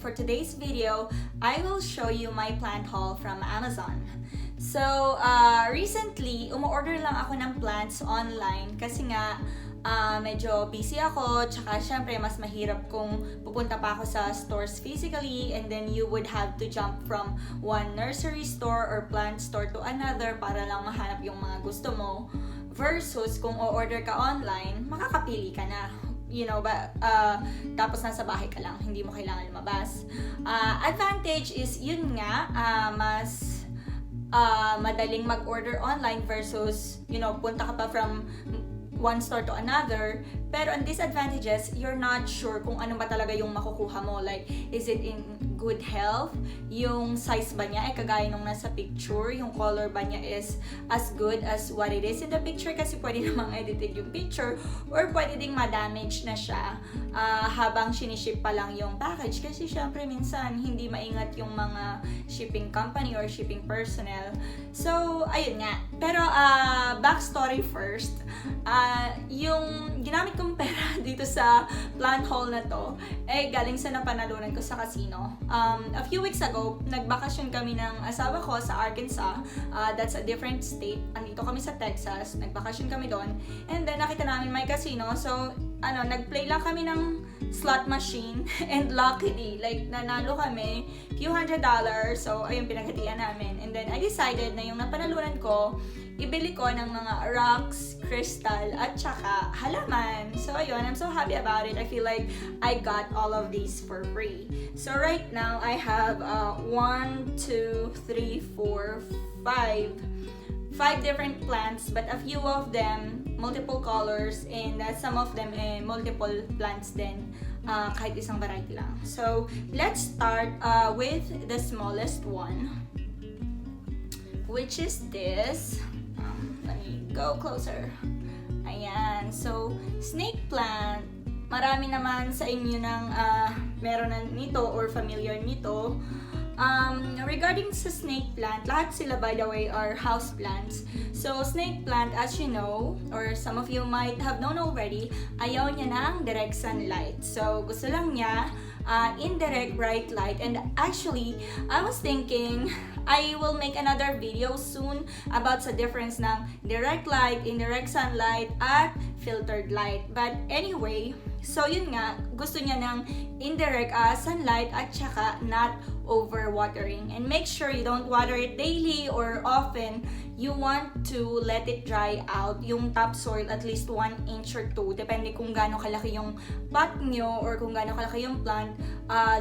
for today's video, I will show you my plant haul from Amazon. So, recently, umu-order lang ako ng plants online kasi nga medyo busy ako, tsaka syempre mas mahirap kung pupunta pa ako sa stores physically and then you would have to jump from one nursery store or plant store to another para lang mahanap yung mga gusto mo versus kung o-order ka online, makakapili ka na. You know, tapos nasa bahay ka lang, hindi mo kailangan lumabas. Advantage is yun nga, mas madaling mag-order online versus, you know, punta ka pa from one store to another. Pero ang disadvantages, you're not sure kung ano ba talaga yung makukuha mo. Like, is it in good health? Yung size ba niya ay kagaya nung nasa picture? Yung color ba niya is as good as what it is in the picture? Kasi pwede namang edited yung picture or pwede ding ma-damage na siya habang siniship pa lang yung package. Kasi syempre minsan hindi maingat yung mga shipping company or shipping personnel. So, ayun nga. Pero backstory first. Yung ginamit kong pera dito sa plant haul na to ay galing sa napanalunan ko sa casino. A few weeks ago, nagbakasyon kami ng asawa ko sa Arkansas. That's a different state. Andito kami sa Texas. Nagbakasyon kami doon. And then, nakita namin may casino. So, nag-play lang kami ng slot machine. And luckily, like, nanalo kami few $100. So, ayun, pinaghatian namin. And then, I decided na yung napanalunan ko, ibili ko ng mga rocks, crystal, at saka halaman. So, ayun, I'm so happy about it. I feel like I got all of these for free. So, right now, I have 1, 2, 3, 4, 5 different plants, but a few of them multiple colors and some of them multiple plants din. Kahit isang variety lang. So, let's start with the smallest one, which is this. Let me go closer. Ayan. So, snake plant. Marami naman sa inyo nang meron na nito or familiar nito. Regarding sa snake plant, lahat sila by the way are houseplants. So, snake plant, as you know, or some of you might have known already, ayaw niya ng direct sunlight. So, gusto lang niya indirect bright light. And actually, I was thinking I will make another video soon about sa difference ng direct light, indirect sunlight, at filtered light. But anyway, so yun nga, gusto niya ng indirect sunlight at saka not overwatering. And make sure you don't water it daily or often. You want to let it dry out yung topsoil at least 1 inch or 2. Depende kung gaano kalaki yung pot nyo or kung gaano kalaki yung plant.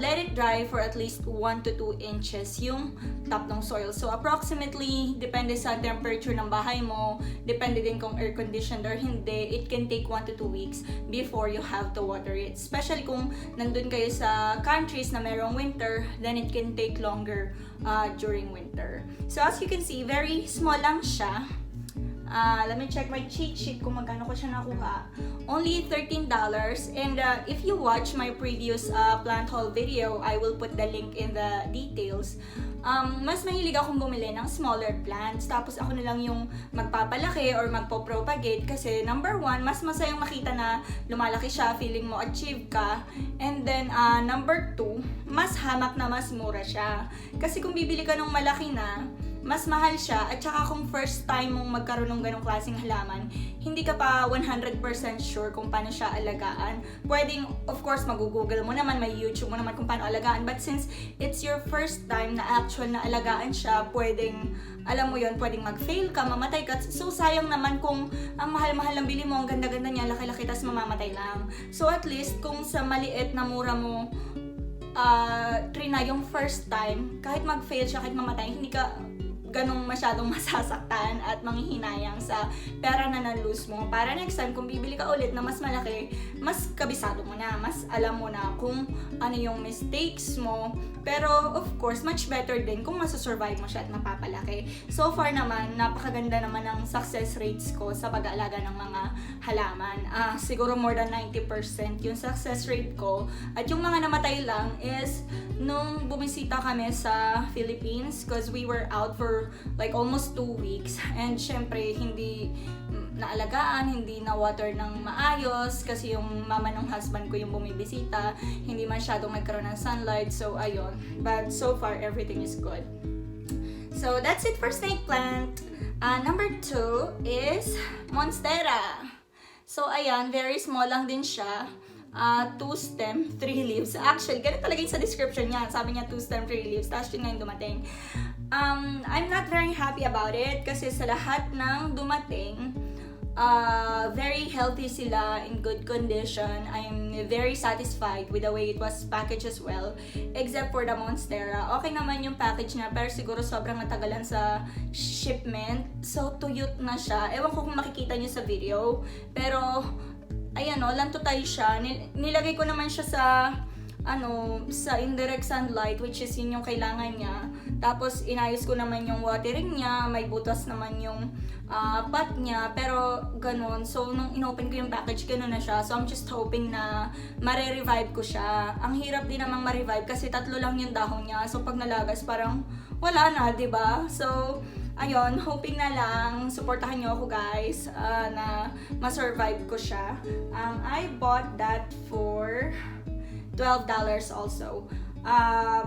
Let it dry for at least 1 to 2 inches yung top ng soil. So approximately, depende sa temperature ng bahay mo, depende din kung air conditioned or hindi, it can take 1 to 2 weeks before you have to water it. Especially kung nandun kayo sa countries na merong winter, then it can take longer during winter. So as you can see, very small lang siya. Let me check my cheat sheet kung magkano ko siya nakuha. Only $13. And if you watch my previous plant haul video, I will put the link in the details. Mas mahilig akong bumili ng smaller plants. Tapos ako na lang yung magpapalaki or magpo-propagate. Kasi number 1, mas masayang makita na lumalaki siya, feeling mo achieve ka. And then number 2, mas hamak na mas mura siya. Kasi kung bibili ka ng malaki na, mas mahal siya, at saka kung first time mong magkaroon ng ganong klaseng halaman, hindi ka pa 100% sure kung paano siya alagaan. Pwedeng, of course, mag-google mo naman, may YouTube mo naman kung paano alagaan, but since it's your first time na actual na alagaan siya, pwedeng, alam mo yon, pwedeng mag-fail ka, mamatay ka. So, sayang naman kung ang mahal-mahal ng bili mo, ang ganda-ganda niya, laki-laki, tas mamamatay lang. So, at least, kung sa maliit na mura mo, trina yung first time, kahit mag-fail siya, kahit mamatay, hindi ka ganong masyadong masasaktan at manghihinayang sa pera na na-lose mo. Para next time, kung bibili ka ulit na mas malaki, mas kabisado mo na, mas alam mo na kung ano yung mistakes mo. Pero, of course, much better din kung masusurvive mo siya at mapapalaki. So far naman, napakaganda naman ng success rates ko sa pag-aalaga ng mga halaman. Siguro more than 90% yung success rate ko. At yung mga namatay lang is nung bumisita kami sa Philippines because we were out for for like almost 2 weeks. And syempre, hindi naalagaan, hindi na-water ng maayos kasi yung mama ng husband ko yung bumibisita, hindi masyadong nagkaroon ng sunlight. So, ayun. But so far, everything is good. So, that's it for snake plant. Number 2 is Monstera. So, ayan, very small lang din siya. 2 stem, 3 leaves. Actually, ganun talaga yung sa description niya. Sabi niya 2 stem, 3 leaves. Tapos yun nga yung dumating. I'm not very happy about it kasi sa lahat ng dumating, very healthy sila, in good condition. I'm very satisfied with the way it was packaged as well, except for the Monstera. Okay naman yung package niya, pero siguro sobrang natagalan sa shipment. So, tuyot na siya. Ewan ko kung makikita niyo sa video, pero ayan o, lantutay siya. Nilagay ko naman siya sa sa indirect sunlight, which is yun yung kailangan niya. Tapos, inayos ko naman yung watering niya, may butas naman yung pot niya, pero ganun. So, nung inopen ko yung package, ganun na siya. So, I'm just hoping na mare-revive ko siya. Ang hirap din namang ma-revive kasi 3 lang yung dahon niya. So, pag nalagas, parang wala na, diba? So, ayun, hoping na lang, supportahan nyo ako guys, na ma-survive ko siya. I bought that for $12 also.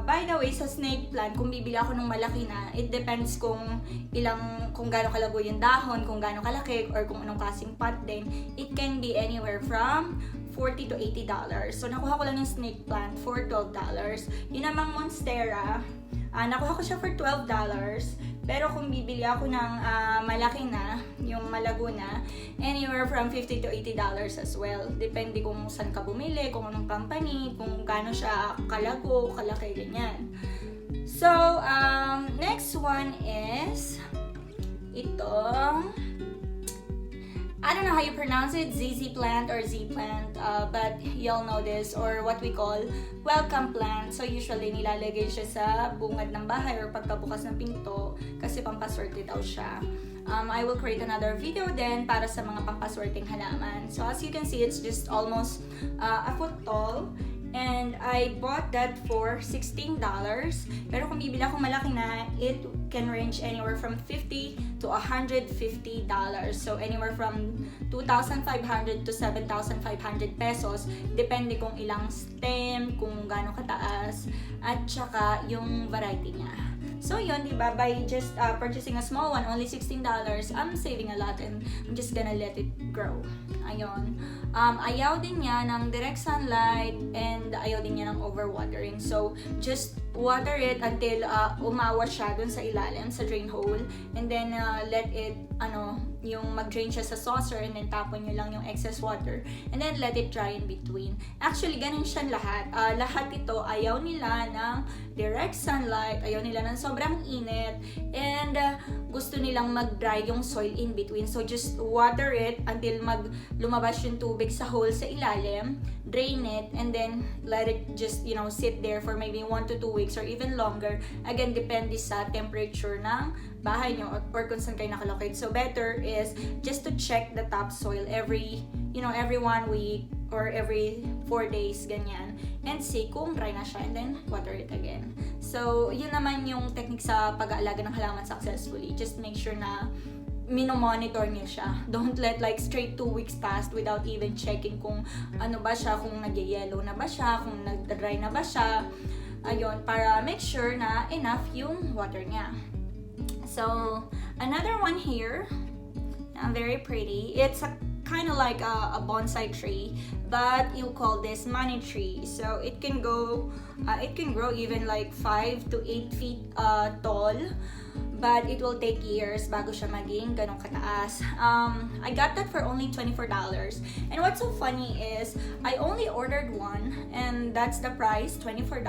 By the way, sa snake plant, kung bibili ako ng malaki na, it depends kung gaano kalago yung dahon, kung gaano kalaki, or kung anong klaseng pot din. It can be anywhere from $40 to $80. So, nakuha ko lang yung snake plant for $12. Yun namang Monstera, nakuha ko siya for $12. Pero kung bibili ako ng malaki na, yung malago na, anywhere from $50 to $80 as well. Depende kung saan ka bumili, kung anong company, kung gaano siya kalago, kalaki, ganyan. So, next one is itong, I don't know how you pronounce it, ZZ plant or Z plant, but you'll know this, or what we call welcome plant. So usually nilalagay siya sa bungad ng bahay or pagkabukas ng pinto kasi pampaswerte daw siya. I will create another video then para sa mga pampaswerteng halaman. So as you can see, it's just almost a foot tall. And I bought that for $16. Pero kung bibili ako malaki na, it can range anywhere from $50 to $150. So anywhere from 2,500 to 7,500 pesos. Depende kung ilang stem, kung gaano kataas, at saka yung variety niya. So yun, diba, by just purchasing a small one, only $16, I'm saving a lot and I'm just gonna let it grow. Ayun. Ayaw din niya ng direct sunlight and ayaw din niya ng overwatering. So, just water it until umawa siya dun sa ilalim, sa drain hole. And then, let it, yung mag-drain siya sa saucer and then tapon nyo lang yung excess water. And then, let it dry in between. Actually, ganun siya lahat. Lahat ito, ayaw nila ng direct sunlight, ayaw nila ng sobrang init, and gusto nilang mag-dry yung soil in between. So, just water it until lumabas yung tubig sa hole sa ilalim, drain it, and then let it just, sit there for maybe 1 to 2 weeks or even longer. Again, depende sa temperature ng bahay nyo or kung saan kayo nakalocate. So, better is just to check the topsoil every 1 week or every 4 days, ganyan. And see kung dry na siya and then water it again. So, yun naman yung technique sa pag-aalaga ng halaman successfully. Just make sure na minomonitor niyo siya. Don't let straight 2 weeks pass without even checking kung ano ba siya, kung nag-yellow na ba siya, kung nag-dry na ba siya. Ayun, para make sure na enough yung water niya. So, another one here, very pretty. It's kind of like a bonsai tree, but you call this money tree. So it can grow even 5 to 8 feet tall, but it will take years bago siya maging ganong kataas. I got that for only $24. And what's so funny is I only ordered one, and that's the price, $24.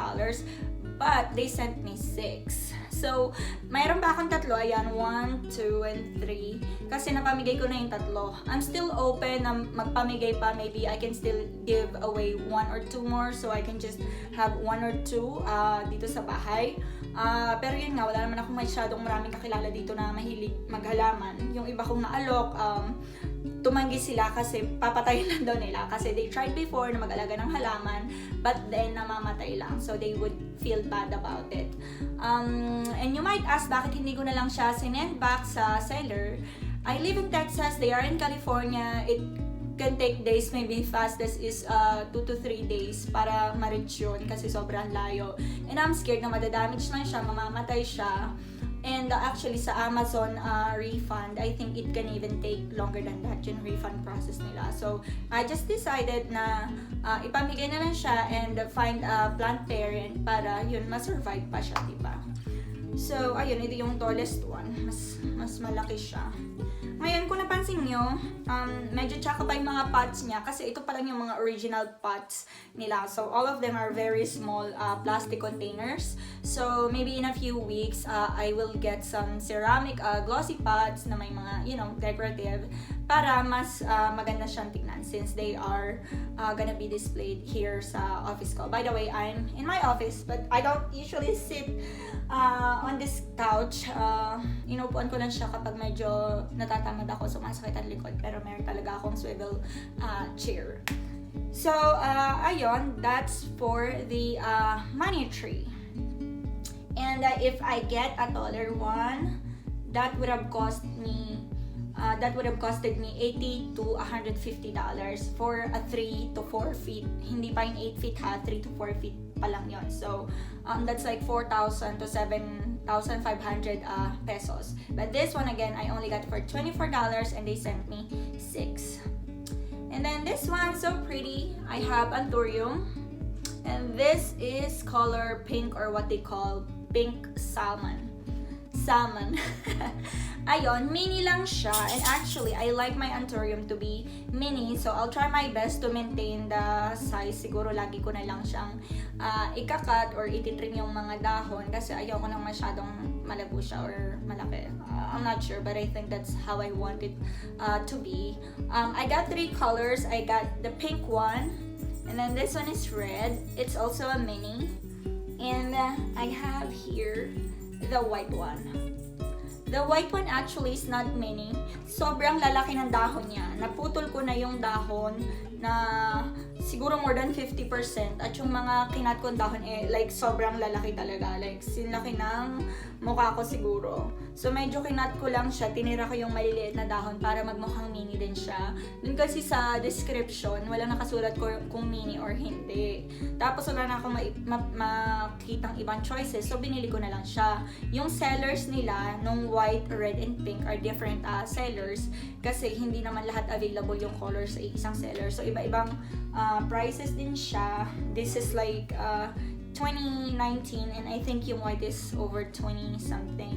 But they sent me 6. So, mayroon pa akong 3. Ayan, 1, 2, and 3. Kasi napamigay ko na yung 3. I'm still open na magpamigay pa. Maybe I can still give away 1 or 2 more. So, I can just have 1 or 2 dito sa bahay. Pero yun nga, wala naman akong masyadong maraming kakilala dito na mahilig maghalaman. Yung iba kong naalok, tumanggi sila kasi papatayin lang daw nila kasi they tried before na mag-alaga ng halaman but then namamatay lang, so they would feel bad about it. And you might ask bakit hindi ko na lang siya sinend back sa seller. I live in Texas, they are in California. It can take days, maybe fastest is 2 to 3 days para ma-reach yun kasi sobrang layo, and I'm scared na madadamage lang siya, mamamatay siya. And actually sa Amazon refund, I think it can even take longer than that yung refund process nila. So I just decided na ipamigay na lang siya and find a plant parent para yun ma-survive pa siya, diba? So ayun, ito yung tallest one, mas malaki siya. Ngayon, kung napansin nyo, medyo tsaka pa yung mga pots niya kasi ito pa lang yung mga original pots nila. So, all of them are very small plastic containers. So, maybe in a few weeks, I will get some ceramic glossy pots na may mga, decorative para mas maganda siyang tignan since they are gonna be displayed here sa office ko. By the way, I'm in my office but I don't usually sit on this couch. Inupuan ko lang siya kapag medyo natatamad ako, sumasakit ang likod, pero meron talaga akong swivel chair. So, ayun, that's for the money tree. And if I get a taller one, that would have costed me $80 to $150 for a 3 to 4 feet. Hindi pa yung 8 feet ha, 3 to 4 feet pa lang yun. So, that's like 4,000 to 7,500 pesos. But this one again, I only got for $24 and they sent me 6. And then this one, so pretty. I have Anthurium. And this is color pink, or what they call pink salmon. Ayun, mini lang siya, and actually I like my Anthurium to be mini, so I'll try my best to maintain the size. Siguro lagi ko na lang siyang ikakat or ititrim yung mga dahon kasi ayoko nang masyadong malabo siya or malaki. I'm not sure, but I think that's how I want it to be. I got 3 colors. I got the pink one, and then this one is red. It's also a mini, and I have here the white one. The white one actually is not mini. Sobrang lalaki ng dahon niya. Naputol ko na yung dahon na siguro more than 50%. At yung mga kinat kong dahon like sobrang lalaki talaga. Like sinlaki ng mukha ko siguro. So medyo kinat ko lang siya. Tinira ko yung maliliit na dahon para magmukhang mini din siya. Dun kasi sa description, walang nakasulat ko kung mini or hindi. Tapos wala na akong makitang ibang choices. So binili ko na lang siya. Yung sellers nila nung white, red, and pink are different sellers kasi hindi naman lahat available yung colors sa isang seller. So iba-ibang prices din siya. This is like 2019 and I think yung white is over 20 something.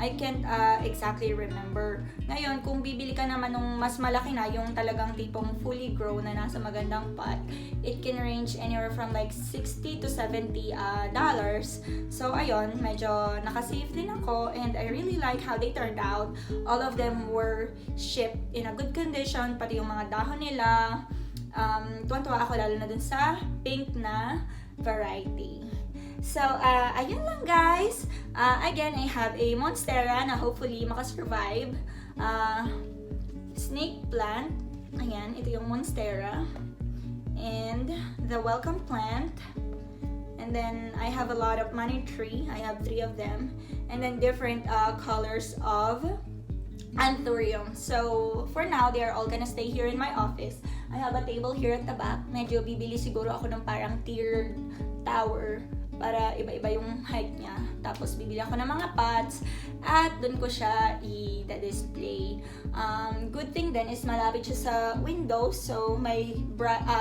I can't exactly remember. Ngayon, kung bibili ka naman nung mas malaki na, yung talagang tipong fully grown na nasa magandang pot, it can range anywhere from like $60 to $70 dollars. So ayun, medyo nakasave din ako and I really like how they turned out. All of them were shipped in a good condition, pati yung mga dahon nila. Tuwan-tuwa ako lalo na dun sa pink na variety. So, ayun lang guys. Again, I have a Monstera na hopefully makasurvive. Snake plant. Ayan, ito yung Monstera. And the welcome plant. And then, I have a lot of money tree. I have 3 of them. And then, different colors of Anthurium. So, for now, they are all gonna stay here in my office. I have a table here at the back. Medyo bibili siguro ako ng parang tiered tower para iba-iba yung height niya. Tapos, bibili ako ng mga pots at dun ko siya i-display. Good thing then is malapit siya sa window, so may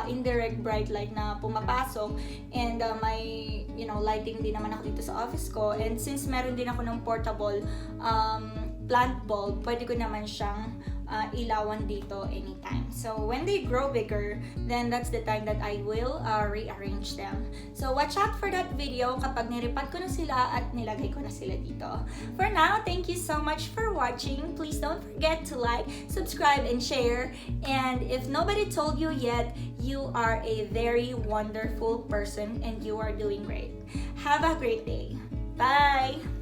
indirect bright light na pumapasok and may lighting din naman ako dito sa office ko. And since meron din ako ng portable plant bulb, pwede ko naman siyang ilawan dito anytime. So, when they grow bigger, then that's the time that I will rearrange them. So, watch out for that video kapag niripat ko na sila at nilagay ko na sila dito. For now, thank you so much for watching. Please don't forget to like, subscribe, and share. And if nobody told you yet, you are a very wonderful person and you are doing great. Have a great day. Bye!